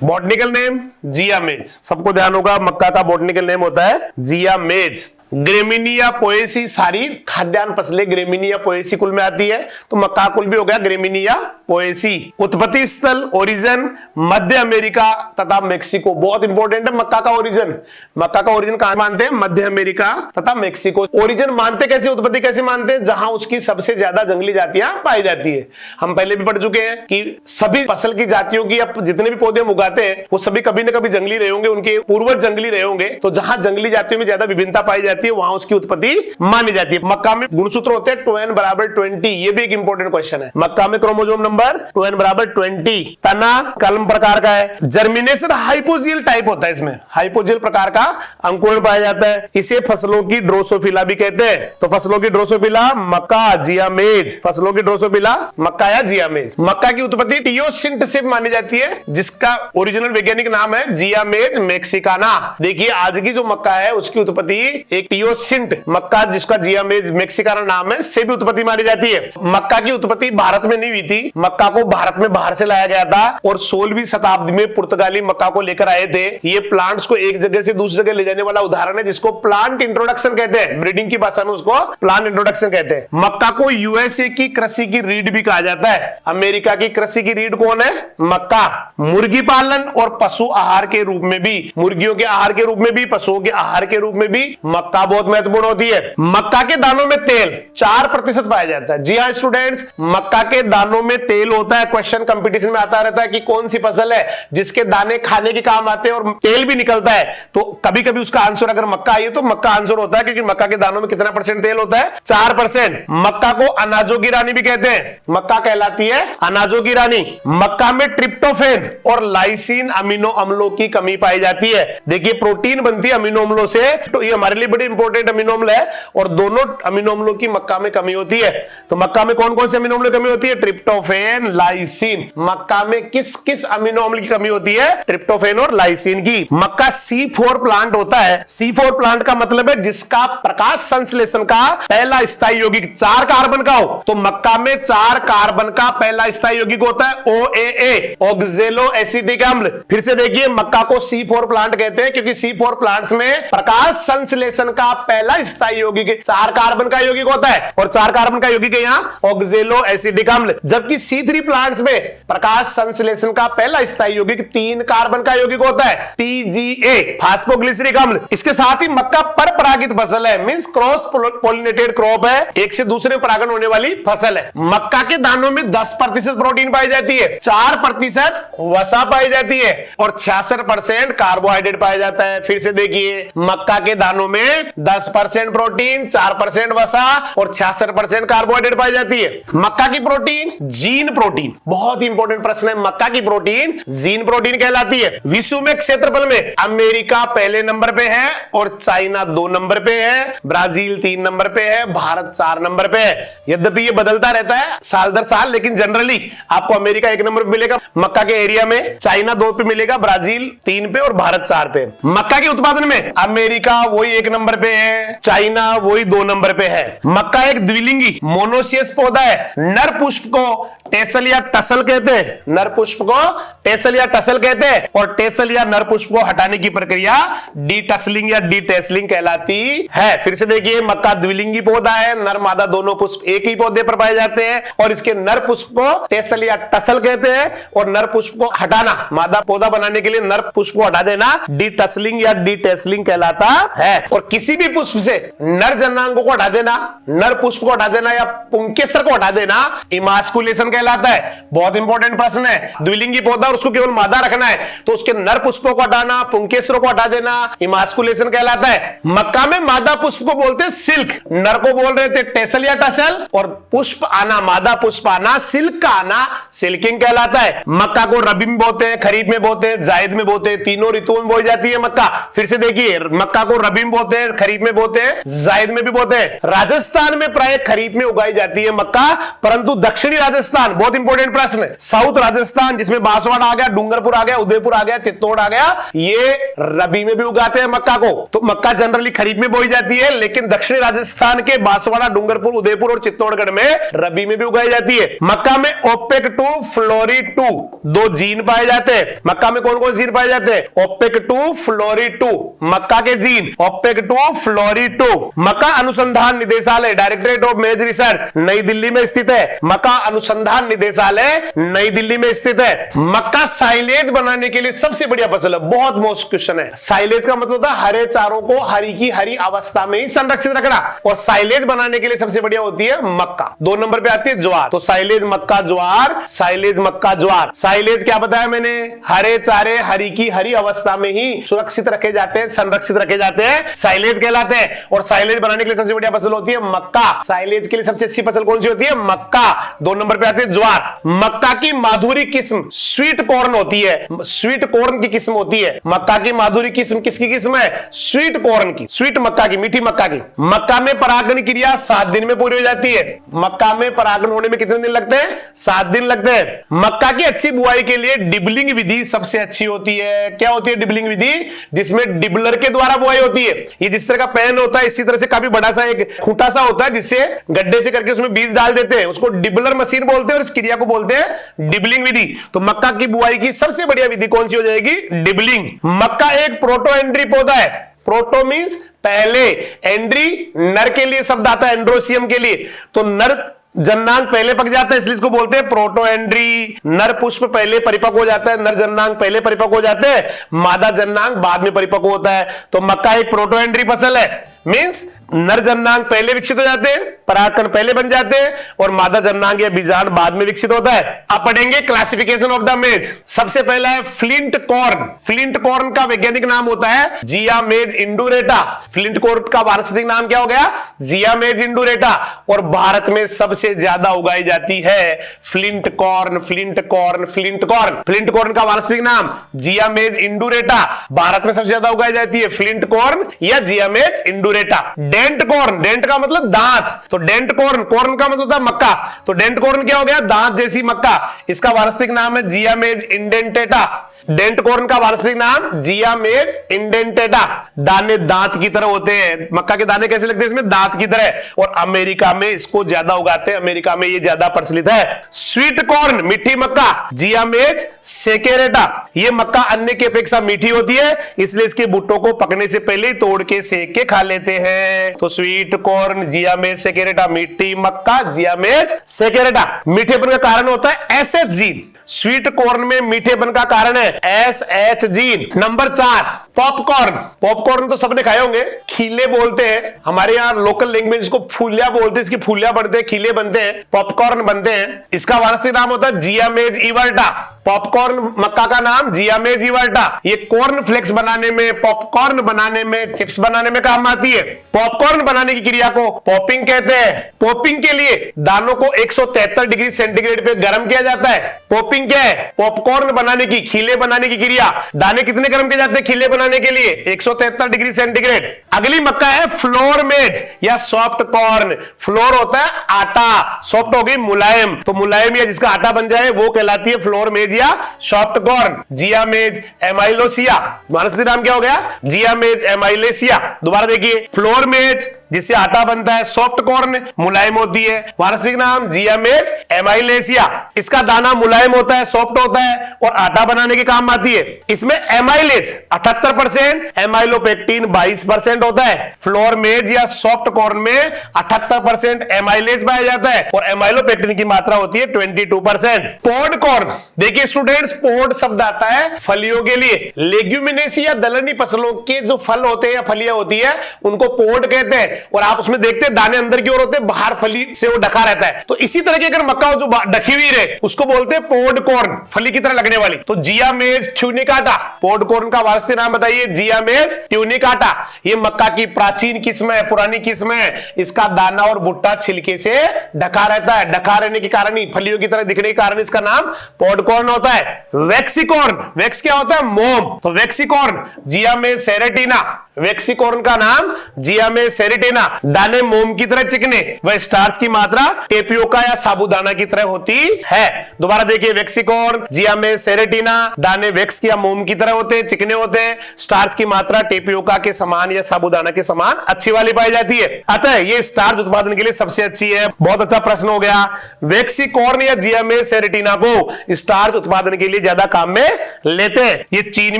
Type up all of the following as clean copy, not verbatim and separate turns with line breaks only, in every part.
Botanical name जिया मेज, सबको ध्यान होगा मक्का का बॉटनिकल नेम होता है जिया मेज। ग्रेमिनिया पोएसी, सारी खाद्यान्न फसलें ग्रेमिनिया पोएसी कुल में आती है, तो मक्का कुल भी हो गया ग्रेमिनिया पोएसी। उत्पत्ति स्थल ओरिजिन मध्य अमेरिका तथा मेक्सिको, बहुत इंपॉर्टेंट है मक्का का ओरिजिन। मक्का का ओरिजिन कहां मानते हैं? मध्य अमेरिका तथा मेक्सिको। ओरिजिन मानते कैसे, उत्पत्ति कैसे मानते हैं? जहां उसकी सबसे ज्यादा जंगली जातियां पाई जाती है। हम पहले भी पढ़ चुके हैं कि सभी फसल की जातियों की जितने भी पौधे हम उगाते हैं वो सभी कभी ना कभी जंगली रहे होंगे, उनके पूर्वज जंगली रहे होंगे। तो जहां जंगली जातियों में ज्यादा विभिन्नता पाई जाती है वहां उसकी उत्पत्ति मानी जाती है। मक्का में गुणसूत्र होते हैं 2n बराबर 20, ये भी एक इंपॉर्टेंट क्वेश्चन है। मक्का में क्रोमोसोम नंबर 2n बराबर 20। तना कलम प्रकार का है। जर्मिनेशन हाइपोजियल टाइप होता है, इसमें हाइपोजियल प्रकार का अंकुरण पाया जाता है। इसे फसलों की ड्रोसोफिला भी कहते हैं। तो फसलों की ड्रोसोफिला मक्का जिया मेज, फसलों की ड्रोसोफिला मक्का या जिया मेज। मक्का की उत्पत्ति टियोसिंट से मानी जाती है, जिसका ओरिजिनल वैज्ञानिक नाम है जिया मेज मेक्सिकाना। देखिए आज की जो मक्का है उसकी उत्पत्ति एक टियोसिंट मक्का, जिसका जिया मेज मेक्सिकाना नाम है, से भी उत्पत्ति मानी जाती है। मक्का की उत्पत्ति भारत में नहीं हुई थी, मक्का को भारत में बाहर से लाया गया था और 16वीं शताब्दी में पुर्तगाली मक्का को लेकर आए थे। ये प्लांट्स को एक जगह से दूसरी जगह ले जाने वाला उदाहरण है, जिसको प्लांट इंट्रोडक्शन कहते हैं। ब्रीडिंग की भाषा में उसको प्लांट इंट्रोडक्शन कहते हैं। मक्का को यूएसए की कृषि की रीढ़ भी कहा जाता है। अमेरिका की कृषि की रीढ़ कौन है? मक्का। मुर्गी पालन और पशु आहार के रूप में भी, मुर्गियों के आहार के रूप में भी, पशुओं के आहार के रूप में भी मक्का बहुत महत्वपूर्ण होती है। मक्का के दानों में तेल 4% पाया जाता है। जी हाँ स्टूडेंट्स, मक्का के दानों में तेल होता है। क्वेश्चन कंपटीशन में आता रहता है कि कौन सी फसल है जिसके दाने खाने के काम आते हैं और तेल भी निकलता है। तो कभी कभी उसका आंसर अगर मक्का आई है तो मक्का आंसर होता है, क्योंकि मक्का के दानों में कितना % तेल होता है? 4%। मक्का को अनाजों की रानी भी कहते हैं। मक्का कहलाती है अनाजों की रानी। मक्का में ट्रिप्टोफेन और लाइसिन अमीनो अम्लों की कमी पाई जाती है। देखिए प्रोटीन बनती है अमीनो अम्लों से, तो ये हमारे लिए बड़ी इंपॉर्टेंट अमीनो अम्ल है और दोनों अमीनो अम्लों की मक्का में कमी होती है। तो मक्का में कौन कौन से अमीनो अम्ल की कमी होती है? Tryptophan, lysine. मक्का में किस किस अमीनो अम्ल की कमी होती है? ट्रिप्टोफेन और लाइसिन की। मक्का C4 प्लांट होता है। C4 प्लांट का मतलब है जिसका प्रकाश संश्लेषण का पहला स्थायी यौगिक 4 कार्बन का हो। तो मक्का में 4 कार्बन का पहला स्थायी यौगिक होता है OAA, ऑक्जेलो एसिटिक अम्ल। फिर से देखिए मक्का को C4 प्लांट कहते हैं क्योंकि C4 प्लांट्स में प्रकाश संश्लेषण का पहला स्थायी यौगिक 4 कार्बन का यौगिक होता है और 4 कार्बन का यौगिक है यहाँ ऑक्जेलो एसिटिक अम्ल। जबकि C3 प्लांट्स में प्रकाश संश्लेषण का पहला स्थायी यौगिक 3 कार्बन का यौगिक होता है PGA, फास्फोग्लिसरिक अम्ल। इसके साथ ही मक्का पर परागित फसल है, मींस क्रॉस पोलिनेटेड क्रॉप है, एक से दूसरे परागण होने वाली फसल है। मक्का के दानों में 10% प्रोटीन पाई जाती है, 4% वसा पाई जाती है और 66% कार्बोहाइड्रेट पाया जाता है। फिर से देखिए मक्का के दानों में 10% प्रोटीन, 4% वसा और 66% कार्बोहाइड्रेट पाई जाती है। मक्का की प्रोटीन जीन प्रोटीन, बहुत इंपॉर्टेंट प्रश्न है। मक्का की प्रोटीन जीन प्रोटीन कहलाती है। विश्व में क्षेत्रफल में अमेरिका पहले नंबर पे है और चाइना 2 नंबर पे है, ब्राजील 3 नंबर पे है, भारत 4 नंबर पे है। यद्यपि ये बदलता रहता है साल दर साल, लेकिन जनरली आपको अमेरिका 1 नंबर पे मिलेगा मक्का के एरिया में, चाइना 2 पे मिलेगा, ब्राजील 3 पे और भारत 4 पे। मक्का के उत्पादन में अमेरिका वही 1 नंबर पे है, चाइना वही 2 नंबर पे है। मक्का एक द्विलिंगी मोनोसियस पौधा है। नर पुष्प को टेसल या टसल कहते हैं, नर पुष्प को टेसल या टसल कहते हैं और टेसल या नर पुष्प को हटाने की प्रक्रिया डीटसलिंग या डीटेसलिंग कहलाती है। फिर से देखिए मक्का द्विलिंगी पौधा है, नर मादा दोनों पुष्प एक ही पौधे पर पाए जाते हैं और इसके नर पुष्प को टेसल या टसल कहते हैं और नर पुष्प को हटाना, मादा पौधा बनाने के लिए नर पुष्प को हटा देना डीटसलिंग या डीटेसलिंग कहलाता है। और किसी भी पुष्प से नर जनांगों को हटा देना, नर पुष्प को हटा देना या पुंकेसर को हटा देना इमास्कुलेशन कहलाता है। बहुत इंपॉर्टेंट प्रश्न है। द्विलिंगी पौधा और उसको केवल मादा रखना है तो उसके नर पुष्पों को हटाना, पुंकेसरों को हटा देना इमास्कुलेशन कहलाता है। मक्का में मादा पुष्प को बोलते हैं सिल्क, नर को बोल रहे थे टेसल या टसल और पुष्प आना, मादा पुष्प आना, सिल्क का आना सिल्किंग कहलाता है। मक्का को रबी में बोते हैं, खरीफ में बोते हैं, जायद में बोते हैं, तीनों ऋतुओं में बोई जाती है मक्का। फिर से देखिए मक्का को रबी में बोते हैं, खरीफ में बोते हैं, जायद में भी बोते हैं। राजस्थान में प्राय खरीफ में उगाई जाती है मक्का, परंतु दक्षिणी राजस्थान, बहुत इंपॉर्टेंट प्रश्न, साउथ राजस्थान जिसमें बांसवाड़ा आ गया, डूंगरपुर आ गया, उदयपुर आ गया, चित्तौड़ आ गया, ये रबी में भी उगाते हैं मक्का को। तो मक्का जनरली खरीफ में बोई जाती है, लेकिन दक्षिणी राजस्थान के बांसवाड़ा, डूंगरपुर, उदयपुर और चित्तौड़गढ़ में रबी में भी उगाई जाती है। मक्का में ओपेक 2, फ्लोरी 2 दो जीन पाए जाते हैं। मक्का में कौन कौन जीन पाए जाते हैं? ओपेक 2, फ्लोरी 2, मक्का के जीन ओपेक 2, फ्लोरी 2। मक्का अनुसंधान निदेशालय, डायरेक्टरेट ऑफ मेज रिसर्च, नई दिल्ली में स्थित है। मक्का अनुसंधान निदेशालय नई दिल्ली में स्थित है। मक्का साइलेज बनाने के लिए सबसे बढ़िया फसल है, बहुत मोस्ट क्वेश्चन है। साइलेज का मतलब होता है हरे चारों को हरी की हरी अवस्था में ही संरक्षित रखना, और साइलेज बनाने के लिए सबसे बढ़िया होती है मक्का। 2 नंबर पे आती है ज्वार, तो साइलेज मक्का ज्वार, साइलेज मक्का ज्वार। साइलेज क्या बताया मैंने? हरे चारे हरी की हरी अवस्था में ही सुरक्षित रखे जाते हैं, संरक्षित रखे जाते हैं, साइलेज कहलाते हैं। और साइलेज बनाने के लिए सबसे बढ़िया फसल होती है मक्का। साइलेज के लिए सबसे अच्छी फसल कौन सी होती है? मक्का। 2 नंबर पे आती है ज्वार। मक्का की माधुरी किस्म स्वीट कॉर्न होती है, स्वीट कॉर्न की किस्म होती है। मक्का की माधुरी किस्म किसकी किस्म है? स्वीट कॉर्न की, स्वीट मक्का की, मीठी मक्का की। मक्का में परागण क्रिया 7 दिन में पूरी हो जाती है। मक्का में परागण होने में कितने दिन लगते हैं? 7 दिन लगते हैं। मक्का की अच्छी बुआई के लिए डिबलिंग विधि सबसे अच्छी होती है। क्या होती है डिबलिंग विधि? जिसमें डिबलर के द्वारा बुआई होती है। ये जिस तरह का पैन होता है, इसी तरह से काफी बड़ा सा एक खूंटा सा होता है, जिससे गड्ढे से करके उसमें बीज डाल देते हैं, उसको डिबलर मशीन बोलते हैं और इस क्रिया को बोलते हैं डिबलिंग विधि। तो मक्का की बुआई की सबसे बढ़िया विधि कौन सी हो जाएगी? डिबलिंग। मक्का एक प्रोटो एंड्री पौधा है। प्रोटो मींस पहले, एंड्री नर के लिए शब्द आता है, एंड्रोसियम के लिए। तो नर जन्नांग पहले पक जाता है, इसलिए इसको बोलते हैं प्रोटो एंड्री। नर पुष्प पहले परिपक्व हो जाता है, नर जन्नांग पहले परिपक्व हो जाते हैं, मादा जन्नांग बाद में परिपक्व होता है। तो मक्का एक प्रोटो एंड्री फसल है, मींस नर जन्नांग पहले विकसित हो जाते हैं, परागकण पहले बन जाते हैं, और मादा जन्नांग या बीजांड बाद में विकसित होता है। अब पढ़ेंगे क्लासिफिकेशन ऑफ द मेज। सबसे पहला है फ्लिंट कॉर्न। फ्लिंट कॉर्न का वैज्ञानिक नाम होता है जिया मेज इंडुरेटा। फ्लिंट कॉर्न का वानस्पतिक नाम क्या हो गया? जिया मेज इंडुरेटा। और भारत में सबसे ज्यादा उगाई जाती है flint corn, flint corn, flint corn. Flint corn का वानस्पतिक नाम जिया मेज इंडुरेटा। भारत में सबसे ज्यादा उगाई जाती है फ्लिंट कॉर्न या जिया मेज इंडुरेटा। डेंट कॉर्न, डेंट का मतलब दांत, तो डेंट कॉर्न, कॉर्न का मतलब था मक्का, तो डेंट कॉर्न क्या हो गया? दांत जैसी मक्का। इसका वानस्पतिक नाम है जिया मेज इंडेंटेटा। डेंट कॉर्न का वानस्पतिक नाम जिया मेज इंडेंटेटा। दाने दांत की तरह होते हैं। मक्का के दाने कैसे लगते हैं? इसमें दांत की तरह। और अमेरिका में इसको ज्यादा उगाते हैं, अमेरिका में ये ज्यादा प्रचलित है। स्वीट कॉर्न, मीठी मक्का, जिया मेज सेकेरेटा। ये मक्का अन्य की अपेक्षा मीठी होती है, इसलिए इसके भुट्टो को पकने से पहले तोड़ के सेक के खा लेते हैं। तो स्वीट कॉर्न, जिया मेज सेकेरेटा, मीठी मक्का, जिया मेज सेकेरेटा। मीठेपन का कारण होता है एसएच जीन। स्वीट कॉर्न में मीठेपन का कारण है SH gene. Number 4 popcorn. Popcorn तो सबने खाए होंगे, खीले बोलते हैं, हमारे यहाँ लोकल लैंग्वेज को फूलिया बोलते हैं, इसकी फूलिया बनते हैं, खीले बनते हैं, पॉपकॉर्न बनते हैं। इसका वानस्पतिक नाम होता है जिया मेज इवर्टा। पॉपकॉर्न मक्का का नाम जिया मेज इवर्टा। ये कॉर्न फ्लेक्स बनाने में, पॉपकॉर्न बनाने में, चिप्स बनाने में काम आती है। पॉपकॉर्न बनाने की क्रिया को पॉपिंग कहते हैं। पॉपिंग के लिए दानों को 173 डिग्री सेंटीग्रेड पे गर्म किया जाता है। पॉपिंग क्या है? पॉपकॉर्न बनाने की, खीले बनाने की क्रिया। दाने कितने गर्म किए जाते हैं खीले बनाने के लिए? 173 डिग्री सेंटीग्रेड। अगली मक्का है फ्लोर मेज या सॉफ्ट कॉर्न। फ्लोर होता है आटा, सॉफ्ट हो गई मुलायम, तो मुलायम या जिसका आटा बन जाए वो कहलाती है फ्लोर मेज या सॉफ्ट कॉर्न। जिया मेज एमाइलोसिया, वानस्पतिक नाम क्या हो गया? जिया मेज एमाइलेसिया। दोबारा देखिए, फ्लोर मेज जिससे आटा बनता है, सॉफ्ट कॉर्न मुलायम होती है, वानस्पतिक नाम जिया मेज एमाइलेसिया। इसका दाना मुलायम होता है, सॉफ्ट होता है और आटा बनाने के काम आती है। इसमें एमाइलेज 78%, एमाइलोपेक्टिन 22% होता है। फ्लोर मेज या सॉफ्ट कॉर्न में 78% एमाइलेज पाया जाता है और एमाइलोपेक्टिन की मात्रा होती है 22%। पोड कॉर्न, देखिए स्टूडेंट्स, पोड शब्द आता है फलियों के लिए। लेग्यूमिनेसी या दलहनी फसलों के जो फल होते हैं या फलियां होती है उनको पोड कहते हैं। और आप उसमें देखते हैं दाने अंदर की ओर होते हैं, बाहर फली से वो ढका रहता है। तो इसी तरह की अगर मक्का हो जो ढकी हुई रहे उसको बोलते हैं पोड कॉर्न, फली की तरह लगने वाली। तो जिया मेज ट्यूनिकाटा, पोड कॉर्न का वास्तविक नाम बताइए? जिया मेज ट्यूनिकाटा। ये मक्का की प्राचीन किस्म है, पुरानी किस्म है। इसका दाना और भुट्टा छिलके से ढका रहता है, ढका रहने के कारण ही, फलियों की तरह दिखने के कारण इसका नाम पोड कॉर्न होता है। वैक्सीकॉर्न, वैक्स क्या होता है? मोम, तो वैक्सीकॉर्न जिया मेज सेरेटिना। वेक्सिकोर्न का नाम जियामेज सेरेटिना, दाने मोम की तरह चिकने, वह स्टार्च की मात्रा टेपियोका या साबूदाना की तरह होती है। दोबारा देखिए, वेक्सिकोर्न, जियामेज सेरेटिना, दाने वेक्स या मोम की तरह होते हैं, चिकने होते हैं, स्टार्च की मात्रा टेपियोका के समान या साबूदाना के समान अच्छी वाली पाई जाती है, अतः ये स्टार्च उत्पादन के लिए सबसे अच्छी है। बहुत अच्छा प्रश्न हो गया। वेक्सिकोर्न या जियामेज सेरेटिना को स्टार्च उत्पादन के लिए ज्यादा काम में लेते हैं। ये चीन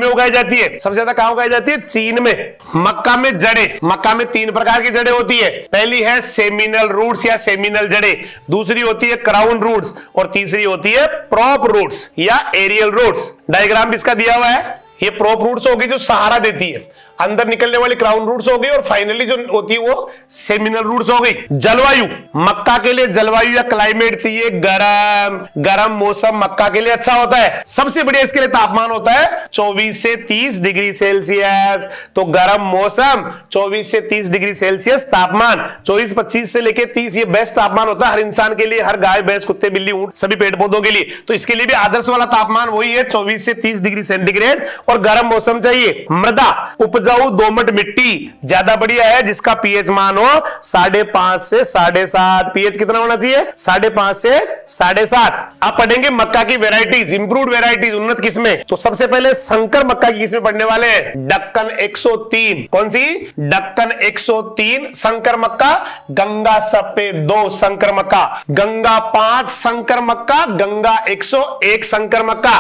में उगाई जाती है, सबसे ज्यादा कहां उगाई जाती है? चीन में। मक्का में जड़ें, मक्का में 3 प्रकार की जड़ें होती है। पहली है सेमिनल रूट्स या सेमिनल जड़ें, दूसरी होती है क्राउन रूट्स और तीसरी होती है प्रॉप रूट्स या एरियल रूट्स। डायग्राम इसका दिया हुआ है। ये प्रॉप रूट्स होगी जो सहारा देती है, अंदर निकलने वाली क्राउन रूट्स हो गई और फाइनली जो होती है वो सेमिनल रूट्स हो गई। जलवायु, मक्का के लिए जलवायु या क्लाइमेट चाहिए गरम मौसम मक्का के लिए अच्छा होता है। सबसे बढ़िया इसके लिए तापमान होता है 24 से 30 डिग्री सेल्सियस। तो गर्म मौसम 24 से 30 डिग्री सेल्सियस तापमान, 24-25 से लेकर 30 ये बेस्ट तापमान होता है हर इंसान के लिए, हर गाय भैंस कुत्ते बिल्ली ऊंट सभी पेड़ पौधों के लिए। तो इसके लिए भी आदर्श वाला तापमान वही है 24 से 30 डिग्री सेंटीग्रेड और गर्म मौसम चाहिए। मृदा, उपजाऊ दोमट मिट्टी ज्यादा बढ़िया है जिसका पीएच मान हो 5.5 से 7.5। पीएच कितना होना चाहिए? 5.5 से 7.5। आप पढ़ेंगे मक्का की वेराइटीज, इंप्रूव्ड वेराइटीज, उन्नत किस्में। तो सबसे पहले संकर मक्का की किस्में पढ़ने वाले हैं। डक्कन 103, कौन सी? डक्कन 103 संकर मक्का, गंगा सफेद 2 संकर मक्का, गंगा 5 संकर मक्का, गंगा 101 संकर मक्का,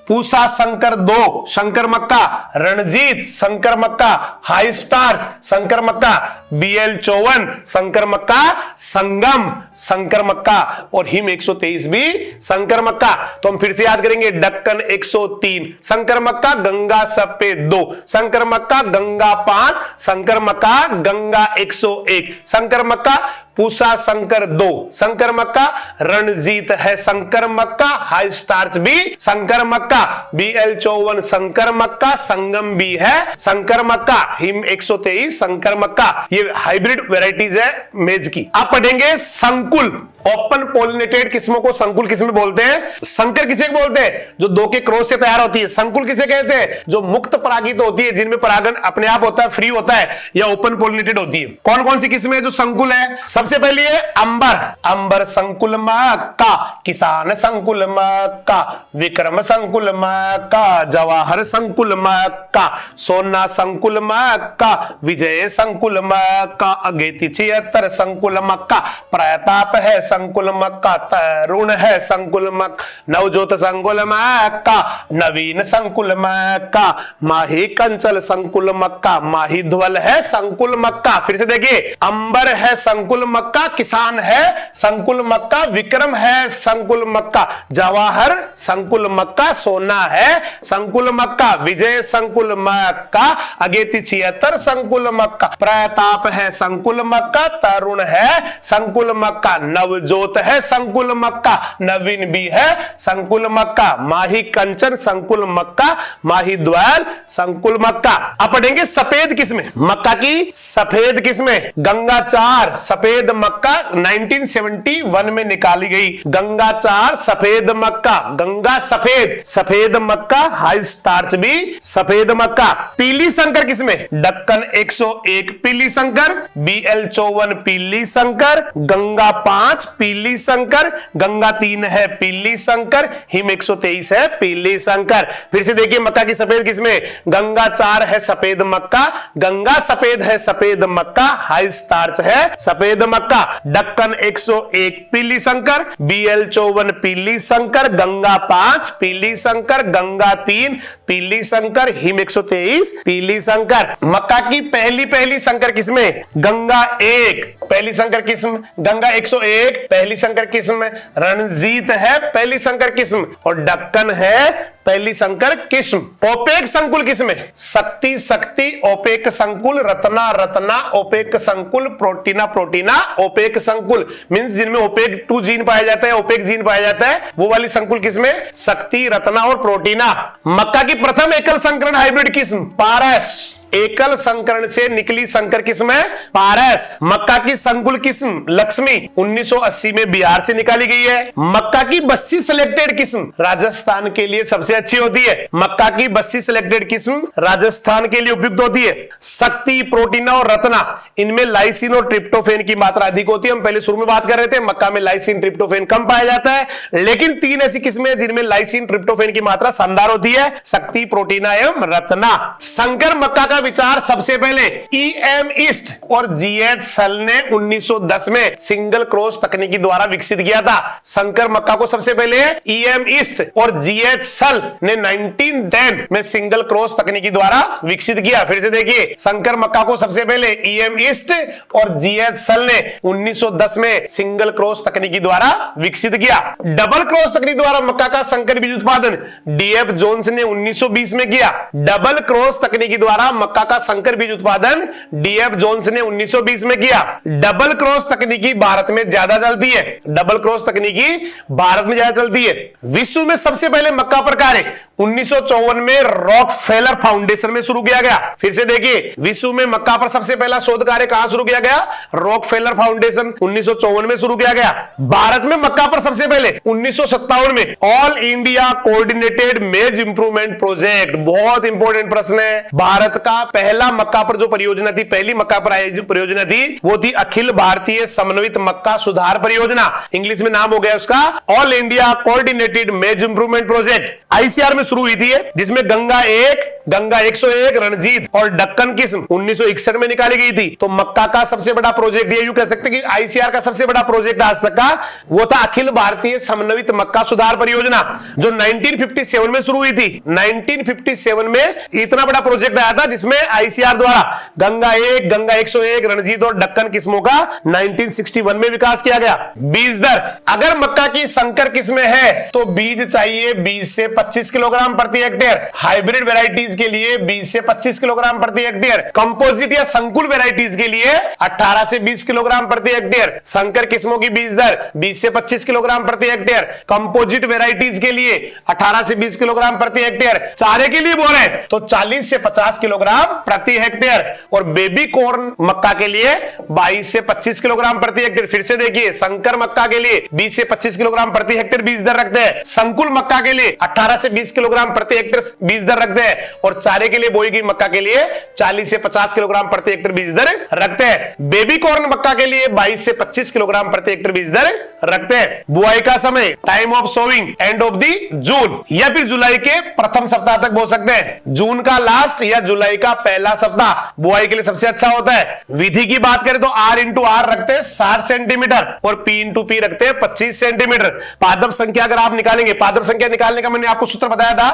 पूसा संकर 2 शंकर मक्का, रणजीत संकर मक्का, हाई स्टार्च संकर मक्का, BL 54 संकर मक्का, संगम संकर मक्का और हिम 123 भी संकर मक्का। तो हम फिर से याद करेंगे, डक्कन 103 संकर मक्का, गंगा सफेद 2 संकर मक्का, गंगा 5 संकर मक्का, गंगा 101 संकर मक्का, पूसा संकर 2 संकर मक्का, रणजीत है संकर मक्का, हाई स्टार्च भी संकर मक्का, BL 54 संकर मक्का, संगम भी है संकर मक्का, हिम 123 संकर मक्का। ये हाइब्रिड वैरायटीज है मेज की। आप पढ़ेंगे संकुल, ओपन पोलिनेटेड किस्मों को संकुल किस्में बोलते हैं। संकर किसे बोलते हैं? जो 2 के क्रॉस से तैयार होती है। संकुल किसे कहते हैं? जो मुक्त परागित होती है, जिनमें परागण अपने आप होता है, फ्री होता है या ओपन पोलिनेटेड होती है। कौन कौन सी किस्में है जो संकुल है? सबसे पहली है अंबर, अंबर संकुल मक्का, किसान संकुल मक्का, विक्रम संकुल मक्का, जवाहर संकुल मक्का, सोना संकुल मक्का, विजय संकुल मक्का, अगेती 76 संकुल मक्का, प्रताप है संकुल मक्का, तरुण है संकुल मक्का, नवजोत संकुल मक्का, नवीन संकुल मक्का, माही कंचल संकुल मक्का, माही ध्वल है संकुल मक्का। फिर से देखिए, अंबर है संकुल मक्का, किसान है संकुल मक्का, विक्रम है संकुल मक्का, जवाहर संकुल मक्का, सोना है संकुल मक्का, विजय संकुल मक्का, अगेती 76 संकुल मक्का, प्रताप है संकुल मक्का, तरुण है संकुल मक्का, नवजोत है संकुल मक्का, नवीन भी है संकुल मक्का, माही कंचन संकुल मक्का, माही द्वाल संकुल मक्का। अब पढ़ेंगे सफेद किस्में, मक्का की सफेद किस्में। गंगा 4 सफेद मक्का 1971 में निकाली गई। गंगा 4 सफेद मक्का, गंगा सफेद, सफेद मक्का, हाई स्टार्च भी सफेद मक्का। पीली संकर किस्में, डक्कन 101 पीली संकर, BL 54 पीली संकर, गंगा 5 पीली संकर, गंगा 3 है पीली संकर, हिम 123 है पीली संकर। फिर से देखिए मक्का की सफेद किस्में, गंगा 4 है सफेद मक्का, गंगा सफेद है सफेद मक्का, हाई स्टार्च है सफेद मक्का, डक्कन 101 पीली संकर, BL 54 पीली संकर, गंगा 5 पीली संकर, गंगा 3 पीली संकर, हिम 123 पीली संकर। मक्का की पहली संकर किस्में, गंगा 1 पहली संकर किस्म, गंगा 101 पहली संकर किस्म, रणजीत है पहली संकर किस्म और डक्कन है पहली संकर किस्म। ओपेक संकुल किस्में, शक्ति शक्ति ओपेक संकुल, रत्ना रत्ना ओपेक संकुल, प्रोटीना प्रोटीना ओपेक संकुल, मींस जिनमें ओपेक 2 जीन पाया जाता है, ओपेक जीन पाया जाता है, वो वाली संकुल किस्में शक्ति, रत्ना और प्रोटीना। मक्का की प्रथम एकल संकरण हाइब्रिड किस्म पारस, एकल संकरण से निकली संकर किस्म है पारस। मक्का की संकुल किस्म लक्ष्मी 1980 में बिहार से निकाली गई है। मक्का की 32 सिलेक्टेड किस्म राजस्थान के लिए सबसे अच्छी होती है। मक्का की बस्सी सिलेक्टेड किस्म राजस्थान के लिए उपयुक्त होती है। शक्ति, प्रोटीना और रत्ना, इनमें लाइसिन और ट्रिप्टोफेन की मात्रा अधिक होती है। हम पहले शुरू में बात कर रहे थे मक्का में लाइसिन ट्रिप्टोफेन कम पाया जाता है, लेकिन 3 ऐसी किस्में जिनमें लाइसिन ट्रिप्टोफेन की मात्रा शानदार होती है, शक्ति, प्रोटीना एवं रत्ना। संकर मक्का का विचार सबसे पहले EM ईस्ट और GH सल ने 1910 में सिंगल क्रॉस तकनीकी द्वारा विकसित किया था। संकर मक्का को सबसे पहले EM ईस्ट और GH सल ने 1910 में सिंगल क्रॉस तकनीकी द्वारा विकसित किया। फिर से देखिए, संकर मक्का को सबसे पहले EM ईस्ट और GH सल ने 1910 में सिंगल क्रॉस तकनीकी द्वारा विकसित किया। डबल क्रॉस तकनीक द्वारा मक्का का संकर बीज उत्पादन DF जोन्स ने 1920 में किया। डबल क्रॉस तकनीकी द्वारा मक्का का संकर बीज उत्पादन DF जोन्स ने 1920 में किया। डबल क्रॉस तकनीकी भारत में ज्यादा चलती है। डबल क्रॉस तकनीकी भारत में ज्यादा चलती है। विश्व में सबसे पहले मक्का पर कार्य 1954 में रॉकफेलर फाउंडेशन में शुरू किया गया। फिर से देखिए, विश्व में मक्का पर सबसे पहला शोध कार्य कहां शुरू किया गया? रॉकफेलर फाउंडेशन 1954 में शुरू किया गया। भारत में मक्का पर सबसे पहले 1957 में ऑल इंडिया कोऑर्डिनेटेड मेज इंप्रूवमेंट प्रोजेक्ट, बहुत इंपॉर्टेंट प्रश्न है। भारत का पहला मक्का पर जो परियोजना थी, पहली मक्का पर आई जो परियोजना थी, वो थी अखिल भारतीय समन्वित मक्का सुधार परियोजना। इंग्लिश में नाम हो गया उसका ऑल इंडिया कोऑर्डिनेटेड मेज इंप्रूवमेंट प्रोजेक्ट। ICR में शुरू हुई थी, जिसमें गंगा 1, गंगा 101, रणजीत और दक्कन किस्म 1961 में निकाली गई थी। तो मक्का का सबसे बड़ा प्रोजेक्ट, ये यूं कह सकते हैं कि ICR का सबसे बड़ा प्रोजेक्ट आज तक का वो था अखिल भारतीय समन्वित मक्का सुधार परियोजना, जो 1957 में शुरू हुई थी। 1957 में इतना बड़ा प्रोजेक्ट आया था, जिसमें ICR द्वारा गंगा 1, गंगा 101, रणजीत और दक्कन किस्मों का 1961 में विकास किया गया। बीज दर, अगर मक्का की संकर किस्में है तो बीज चाहिए 20 से 25 किलोग्राम प्रति हेक्टेयर। हाइब्रिड वेराइटीज के लिए 20 से 25 किलोग्राम प्रति हेक्टेयर। कंपोजिट या संकुल वेराइटीज के लिए 18 से 20 किलोग्राम प्रति हेक्टेयर। संकर किस्मों की बीज दर 20 से 25 किलोग्राम प्रति हेक्टेयर। कंपोजिट वेराइटीज के लिए 18 से 20 किलोग्राम प्रति हेक्टेयर। चारे के लिए बोल रहे हैं तो 40 से 50 किलोग्राम प्रति हेक्टेयर। और बेबी कॉर्न मक्का के लिए 22 से 25 किलोग्राम प्रति हेक्टेयर। फिर से देखिए, संकर मक्का के लिए 20 से 25 किलोग्राम प्रति हेक्टेयर बीज दर रखते हैं। संकुल मक्का के लिए 18 से 20 किलोग्राम प्रति हेक्टेयर बीज दर रखते हैं। और चारे के लिए बोई गई मक्का के लिए 40 से 50 किलोग्राम प्रति हेक्टेयर बीज दर रखते हैं। बेबी कॉर्न मक्का के लिए 22 से 25 किलोग्राम प्रति हेक्टेयर बीज दर रखते हैं। बुआई का समय time of sowing end of the June, या फिर जुलाई के प्रथम सप्ताह तक बो सकते हैं। जून का लास्ट या जुलाई का पहला सप्ताह बुआई के लिए सबसे अच्छा होता है। विधि की बात करें तो R×R रखते हैं 60 सेंटीमीटर और P×P रखते हैं 25 सेंटीमीटर। पादप संख्या अगर आप निकालेंगे, पादप संख्या निकालने का मैंने आपको सूत्र बताया था,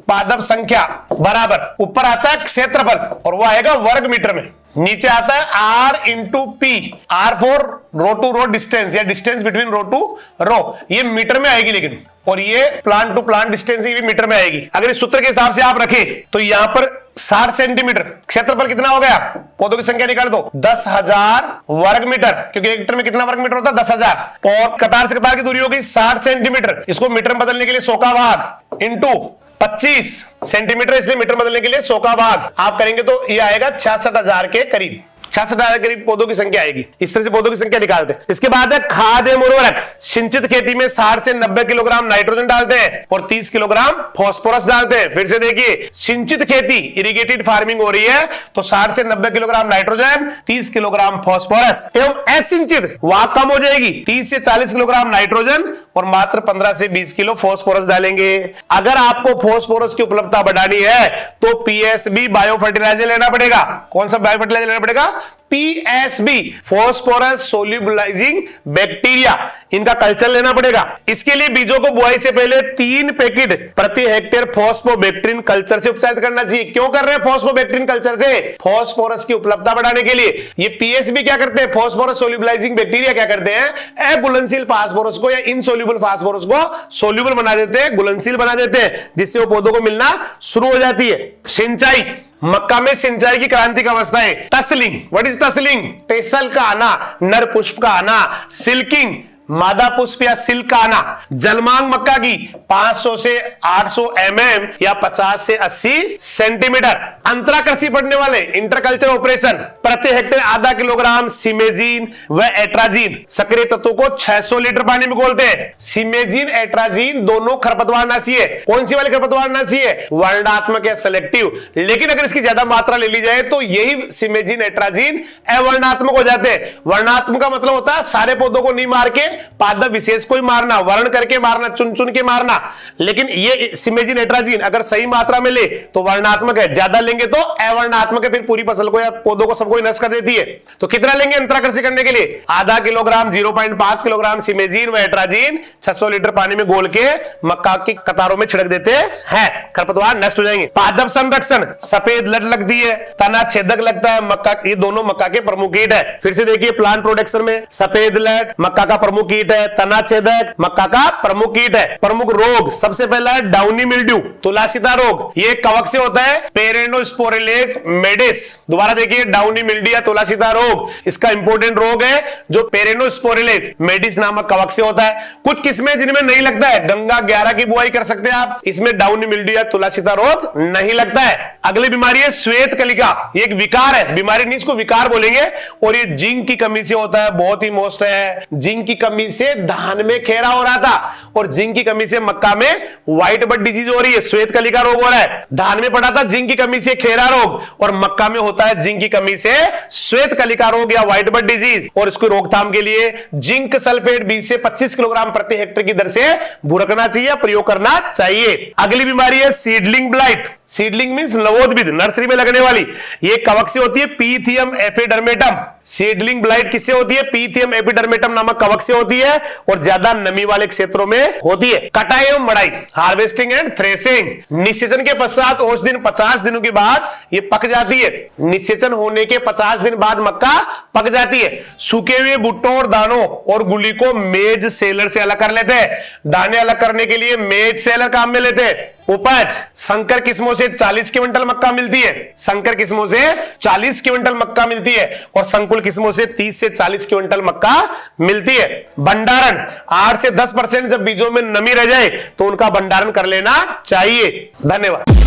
पादप संख्या बराबर ऊपर आता है क्षेत्रफल और वो आएगा वर्ग मीटर में, नीचे आता है R×P। R for row to row distance या distance between row to row, ये मीटर में आएगी लेकिन, और ये प्लांट टू प्लांट डिस्टेंस ये भी मीटर में आएगी। अगर इस सूत्र के हिसाब से आप रखें तो यहां पर 60 सेंटीमीटर, क्षेत्रफल कितना हो गया? पौधों की संख्या निकाल दो, 10,000 वर्ग मीटर, क्योंकि एक मीटर में कितना वर्ग मीटर होता है? 10,000। और कतार से कतार की दूरी होगी 60 सेंटीमीटर। इसको मीटर में बदलने के लिए 100 का भाग इंटू 25 सेंटीमीटर, इसलिए मीटर बदलने के लिए 100 का भाग आप करेंगे तो ये आएगा 66,000 के करीब। 66,000 के करीब पौधों की संख्या आएगी। इस तरह से पौधों की संख्या निकालते हैं। इसके बाद है खाद एवं उर्वरक। सिंचित खेती में 60 से 90 किलोग्राम नाइट्रोजन डालते हैं और 30 किलोग्राम फास्फोरस डालते हैं। फिर से देखिए, सिंचित खेती इरिगेटेड फार्मिंग हो रही है तो 60 से 90 किलोग्राम नाइट्रोजन, 30 किलोग्राम फास्फोरस। एवं असिंचित वहां कम हो जाएगी, 30 से 40 किलोग्राम नाइट्रोजन और मात्र 15 से 20 किलो फास्फोरस डालेंगे। अगर आपको फास्फोरस की उपलब्धता बढ़ानी है तो PSB बायो फर्टिलाइजर लेना पड़ेगा। कौन सा बायो फर्टिलाइजर लेना पड़ेगा? PSB, फॉस्फोरस सोल्यूबलाइजिंग बैक्टीरिया, इनका कल्चर लेना पड़ेगा। इसके लिए बीजों को बुआई से पहले 3 पैकेट प्रति हेक्टेयर फॉस्फोबैक्टीरिन कल्चर से उपचारित करना चाहिए। क्यों कर रहे हैं फॉस्फोबैक्टीरिन कल्चर से? फॉस्फोरस की उपलब्धता बढ़ाने के लिए। ये PSB क्या करते हैं? फॉस्फोरस सोल्यूबलाइजिंग बैक्टीरिया क्या करते हैं? अघुलनशील फास्फोरस को या इनसोल्यूबल फास्फोरस को सोल्यूबल बना देते हैं, घुलनशील बना देते हैं, जिससे वो पौधों को मिलना शुरू हो जाती है। सिंचाई, मक्का में सिंचाई की क्रांतिक अवस्था है। टसलिंग, व्हाट इज टसलिंग? टेसल का आना, नर पुष्प का आना। सिल्किंग, मादा पुष्प या सिल्काना। जलमांग मक्का की 500 से 800 mm या 50 से 80 सेंटीमीटर। अंतराकृषि बढ़ने वाले इंटरकल्चर ऑपरेशन प्रति हेक्टेयर आधा किलोग्राम सिमेजीन व एट्राजीन सक्रिय तत्वों को 600 लीटर पानी में घोलते हैं। सिमेजीन एट्राजीन दोनों खरपतवारनाशी है। कौन सी वाली खरपतवारनाशी है? वर्णनात्मक या सेलेक्टिव। लेकिन अगर इसकी ज्यादा मात्रा ले ली जाए तो यही सिमेजीन एट्राजीन अवर्णनात्मक हो जाते हैं। वर्णनात्मक का मतलब होता है सारे पौधों को नहीं मार के पादप विशेष को ही मारना, वर्ण करके मारना, चुन चुन के मारना। लेकिन ये सिमेजीन एट्राजीन अगर सही मात्रा में ले तो वर्णनात्मक है, ज्यादा लेंगे तो अवर्णनात्मक है, फिर पूरी फसल को या पौधों को सबको नष्ट कर देती है। तो कितना लेंगे अंतराकृषि करने के लिए? आधा किलोग्राम 0.5 किलोग्राम सिमेजीन व एट्राजीन 600 लीटर पानी में घोल के मक्का की कतारों में छिड़क देते हैं, खरपतवार नष्ट हो जाएंगे। पादप संरक्षण सफेद लट लगती है, तना छेदक लगता है मक्का, ये दोनों मक्का के प्रमुख कीट है। फिर से देखिए प्लांट प्रोडक्शन में सफेद लट मक्का का प्रमुख कीट है, तना छेदक मक्का का प्रमुख कीट है। प्रमुख रोग सबसे पहला है डाउनी मिल्ड्यू, तुलासीता रोग। ये कवक से होता है, पेरेनोस्पोरिलेज मेडिस। दोबारा देखिए डाउनी मिल्ड्यू या तुलासीता रोग, इसका इंपोर्टेंट रोग है जो पेरेनोस्पोरिलेज मेडिस नामक कवक से होता है। कुछ किस्में जिनमें नहीं लगता है, गंगा 11 की बुआई कर सकते हैं आप, इसमें डाउनी मिल्ड्यू या तुलासीता रोग नहीं लगता है। अगली बीमारी है श्वेत कलिका, ये एक विकार है, बीमारी नहीं इसको विकार बोलेंगे, और ये जिंक की कमी से होता है, बहुत ही मोस्ट है। जिंक की कमी से धान में खेरा हो रहा था और जिंक की कमी से मक्का में व्हाइट बट डिजीज हो रही है, श्वेत कलिका रोग हो रहा है। धान में पड़ा था जिंक की कमी से खेरा रोग और मक्का में होता है जिंक की कमी से श्वेत कलिका रोग या व्हाइट बट डिजीज। और इसको रोकथाम के लिए जिंक सल्फेट 20 से 25 किलोग्राम प्रति हेक्टेयर की दर से भुरकना चाहिए, प्रयोग करना चाहिए। अगली बीमारी है सीडलिंग ब्लाइट। सीडलिंग मींस नवोद्भिद, नर्सरी में लगने वाली। ये कवक से होती है, पीथियम एपिडर्मेटम। सीडलिंग ब्लाइट किससे होती है? पीथियम एपिडर्मेटम नामक कवक से होती है और ज्यादा नमी वाले क्षेत्रों में होती है। कटाई एवं मड़ाई, हार्वेस्टिंग एंड थ्रेसिंग। निषेचन के पश्चात औसत दिन 50 दिनों के बाद ये पक जाती है। निषेचन होने के 50 दिन बाद मक्का पक जाती है। सूखे हुए भुट्टों और दानों और गुली को मेज सेलर से अलग कर लेते हैं। दाने अलग करने के लिए मेज सेलर काम में लेते हैं। उपज, संकर किस्मों से 40 क्विंटल मक्का मिलती है, संकर किस्मों से 40 क्विंटल मक्का मिलती है और संकुल किस्मों से 30 से 40 क्विंटल मक्का मिलती है। भंडारण, 8 से 10% जब बीजों में नमी रह जाए तो उनका भंडारण कर लेना चाहिए। धन्यवाद।